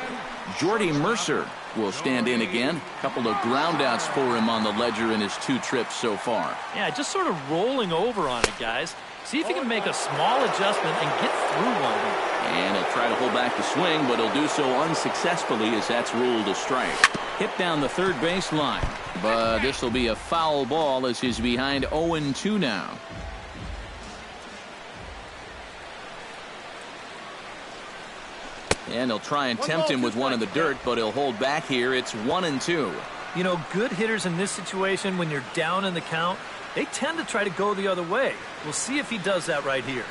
Jordy Mercer will stand in again. A couple of groundouts for him on the ledger in his 2 trips so far. Yeah, just sort of rolling over on it, guys. See if he can make a small adjustment and get through one. And he'll try to hold back the swing, but he'll do so unsuccessfully as that's ruled a strike. Hit down the third base line, but this will be a foul ball as he's behind 0-2 now. And he'll try and tempt him with one in the dirt, but he'll hold back here. It's 1-2. You know, good hitters in this situation, when you're down in the count, they tend to try to go the other way. We'll see if he does that right here.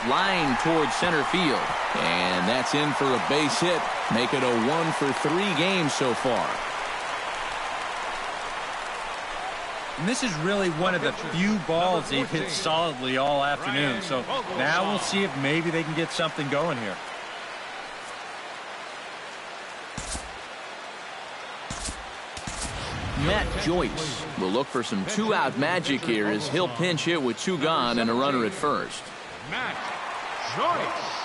Line towards center field, and that's in for a base hit. Make it a 1 for 3 games so far. And this is really one of the few balls they've hit solidly all afternoon. So now we'll see if maybe they can get something going here. Matt Joyce will look for some 2-out magic here as he'll pinch hit with 2 gone and a runner at first. Matt Joyce.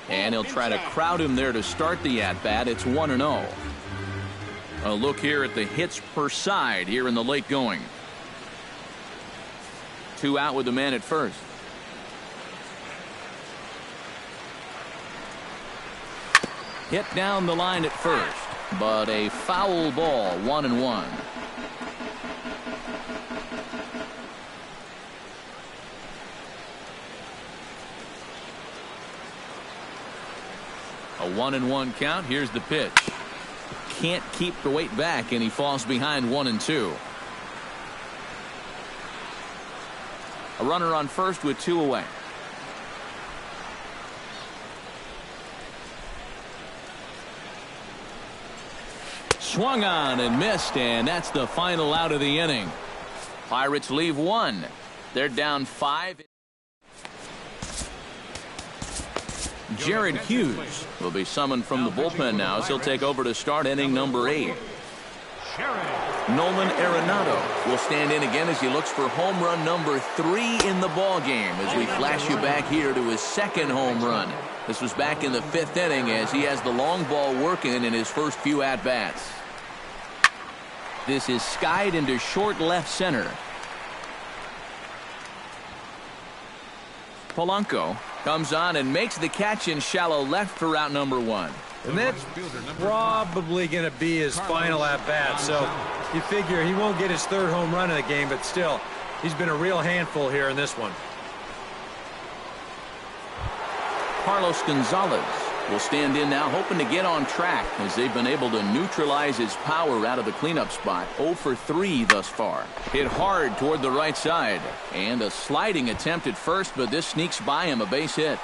And he'll try to crowd him there to start the at-bat. It's 1-0. A look here at the hits per side here in the late going. 2 out with the man at first. Hit down the line at first, but a foul ball, 1-1. A 1-1 count. Here's the pitch. Can't keep the weight back, and he falls behind 1-2. A runner on first with 2 away. Swung on and missed, and that's the final out of the inning. Pirates leave 1. They're down 5. Jared Hughes will be summoned from the bullpen now as he'll take over to start inning number 8. Nolan Arenado will stand in again as he looks for home run number 3 in the ball game as we flash you back here to his second home run. This was back in the 5th inning as he has the long ball working in his first few at-bats. This is skied into short left center. Polanco comes on and makes the catch in shallow left for out number 1. And that's probably going to be his final at-bat, so you figure he won't get his 3rd home run in the game, but still, he's been a real handful here in this one. Carlos Gonzalez will stand in now, hoping to get on track as they've been able to neutralize his power out of the cleanup spot. 0 for 3 thus far. Hit hard toward the right side, and a sliding attempt at first, but this sneaks by him, a base hit.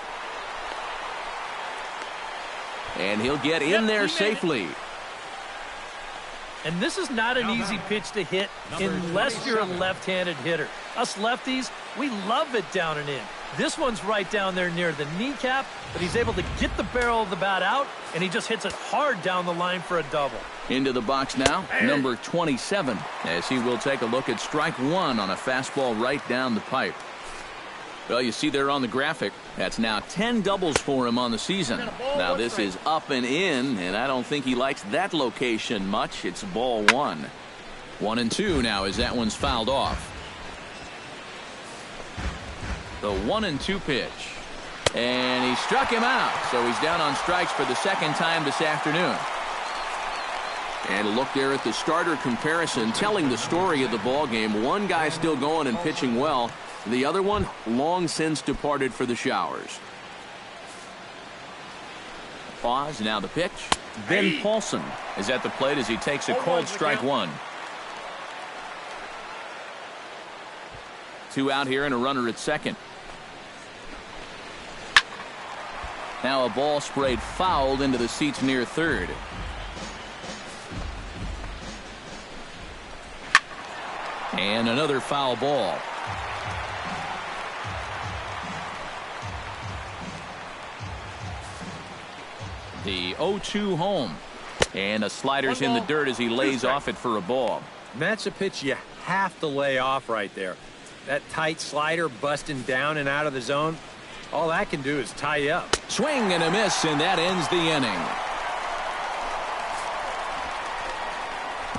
And he'll get in there safely. And this is not an easy pitch to hit unless you're a left-handed hitter. Us lefties, we love it down and in. This one's right down there near the kneecap, but he's able to get the barrel of the bat out, and he just hits it hard down the line for a double. Into the box now, number 27, as he will take a look at strike 1 on a fastball right down the pipe. Well, you see there on the graphic, that's now 10 doubles for him on the season. Now this is up and in, and I don't think he likes that location much. It's ball 1. 1-2 now as that one's fouled off. The 1-2 pitch. And he struck him out, so he's down on strikes for the 2nd time this afternoon. And a look there at the starter comparison, telling the story of the ball game. One guy still going and pitching well. The other one long since departed for the showers. Pause, now the pitch. Ben Paulson is at the plate as he takes a called strike 1. 2 out here and a runner at second. Now a ball sprayed fouled into the seats near third. And another foul ball. The 0-2 home. And a slider's in the dirt as he lays off it for a ball. And that's a pitch you have to lay off right there. That tight slider busting down and out of the zone, all that can do is tie you up. Swing and a miss, and that ends the inning.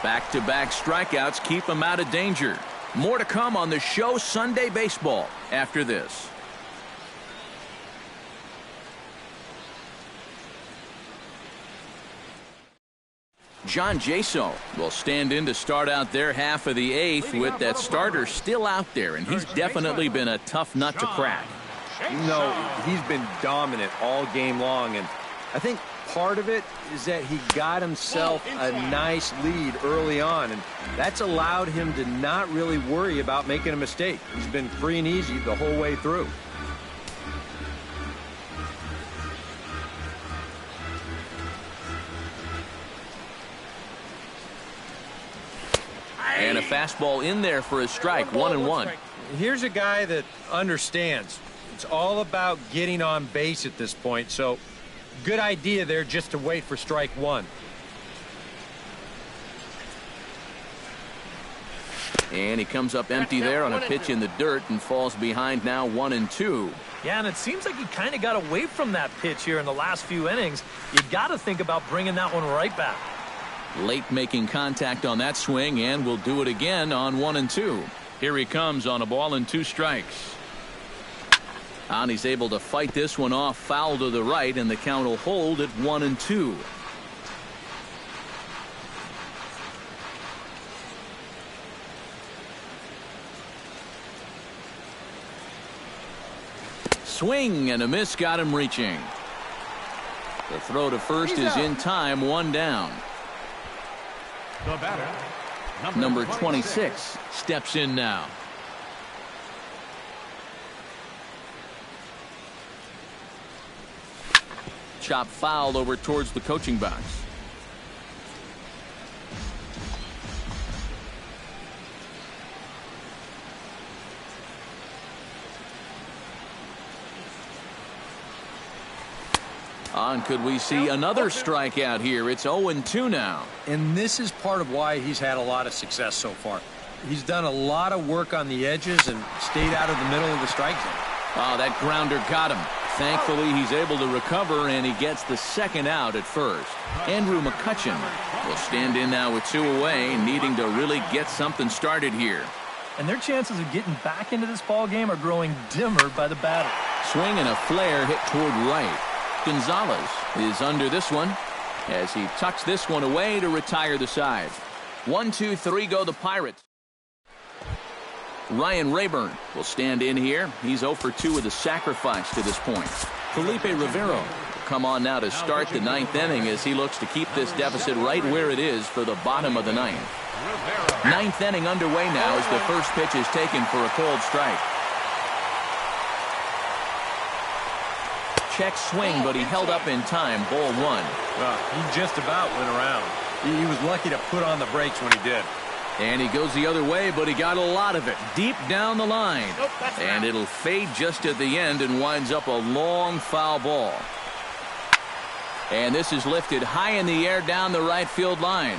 Back-to-back strikeouts keep him out of danger. More to come on the show Sunday Baseball after this. John Jaso will stand in to start out their half of the 8th with that starter still out there, and he's definitely been a tough nut to crack. No, he's been dominant all game long, and I think part of it is that he got himself a nice lead early on, and that's allowed him to not really worry about making a mistake. He's been free and easy the whole way through. And a fastball in there for a strike, 1-1. Here's a guy that understands. It's all about getting on base at this point, so good idea there just to wait for strike 1. And he comes up empty there on a pitch in the dirt and falls behind now 1-2. Yeah, and it seems like he kind of got away from that pitch here in the last few innings. You got to think about bringing that one right back. Late making contact on that swing, and will do it again on 1-2. Here he comes on a ball and 2 strikes. And he's able to fight this one off, foul to the right, and the count will hold at 1-2. Swing and a miss got him reaching. The throw to first is in time, one down. The batter, Number 26 steps in now. Chop foul over towards the coaching box. On, could we see another strikeout here? It's 0-2 now. And this is part of why he's had a lot of success so far. He's done a lot of work on the edges and stayed out of the middle of the strike zone. Oh, that grounder got him. Thankfully, he's able to recover, and he gets the second out at first. Andrew McCutcheon will stand in now with 2 away, needing to really get something started here. And their chances of getting back into this ball game are growing dimmer by the batter. Swing and a flare hit toward right. Gonzalez is under this one as he tucks this one away to retire the side. 1-2-3 go the Pirates. Ryan Rayburn will stand in here. He's 0 for 2 with a sacrifice to this point. Felipe Rivero will come on now to start the 9th inning as he looks to keep this deficit right where it is for the bottom of the 9th. 9th inning underway now as the first pitch is taken for a cold strike. Check swing, but he held up in time. Ball 1. He just about went around. He was lucky to put on the brakes when he did. And he goes the other way, but he got a lot of it deep down the line. And it'll fade just at the end and winds up a long foul ball. And this is lifted high in the air down the right field line.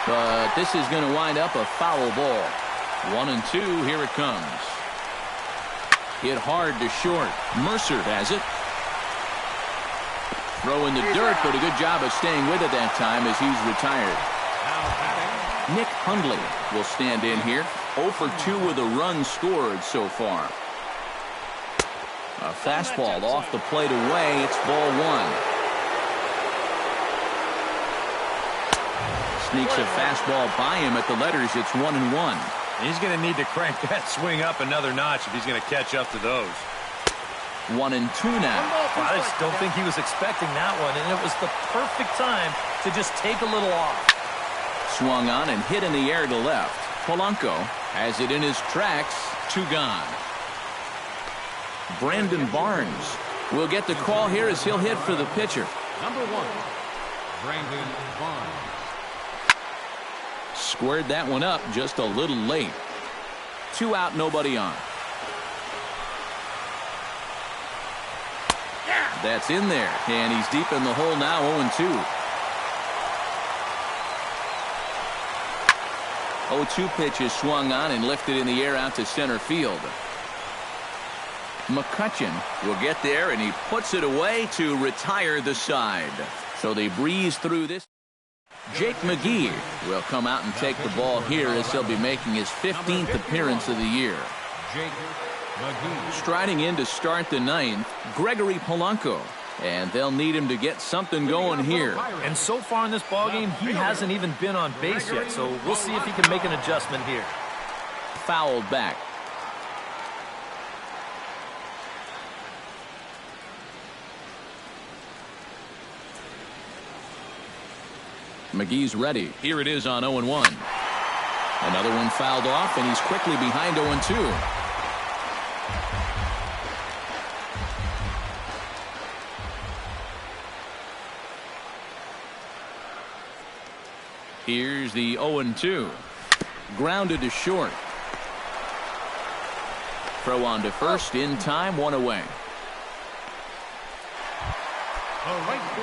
But this is going to wind up a foul ball. 1-2, here it comes. Hit hard to short. Mercer has it. Throw in the dirt, but a good job of staying with it that time as he's retired. Nick Hundley will stand in here. 0 for 2 with a run scored so far. A fastball off the plate away. It's ball 1. Sneaks a fastball by him at the letters. It's 1-1. He's going to need to crank that swing up another notch if he's going to catch up to those. 1-2 now. I just don't think he was expecting that one, and it was the perfect time to just take a little off. Swung on and hit in the air to left. Polanco has it in his tracks. 2 gone. Brandon Barnes will get the call here as he'll hit for the pitcher. Number 1, Brandon Barnes. Squared that one up just a little late. 2 out, nobody on. That's in there, and he's deep in the hole now. 0-2. 0-2 pitch is swung on and lifted in the air out to center field. McCutcheon will get there, and he puts it away to retire the side. So they breeze through this. Jake McGee will come out and take the ball here as he'll be making his 15th appearance of the year. Striding in to start the 9th, Gregory Polanco. And they'll need him to get something going here. And so far in this ballgame, he hasn't even been on base yet, so we'll see if he can make an adjustment here. Fouled back. McGee's ready. Here it is on 0-1. Another one fouled off, and he's quickly behind 0-2. Here's the 0-2. Grounded to short. Throw on to first in time, 1 away.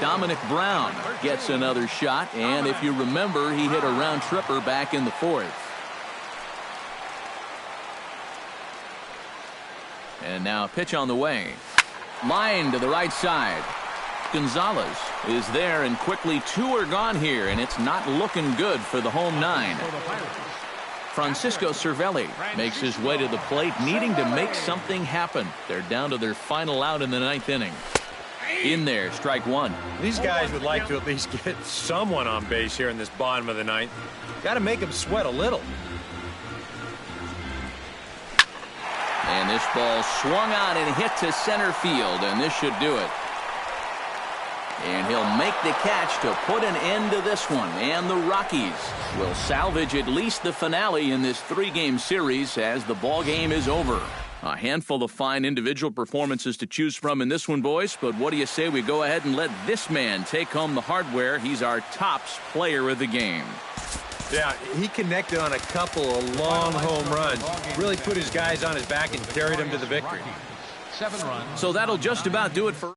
Dominic Brown gets another shot, and if you remember, he hit a round tripper back in the 4th. And now a pitch on the way. Line to the right side. Gonzalez is there, and quickly 2 are gone here, and it's not looking good for the home 9. Francisco Cervelli makes his way to the plate, needing to make something happen. They're down to their final out in the 9th inning. In there, strike one. These guys would like to at least get someone on base here in this bottom of the 9th. Got to make them sweat a little. And this ball swung on and hit to center field, and this should do it. And he'll make the catch to put an end to this one. And the Rockies will salvage at least the finale in this 3-game series as the ball game is over. A handful of fine individual performances to choose from in this one, boys. But what do you say we go ahead and let this man take home the hardware? He's our tops player of the game. Yeah, he connected on a couple of long home runs. Really put his guys on his back and carried them to the victory. 7 runs. So that'll just about do it for...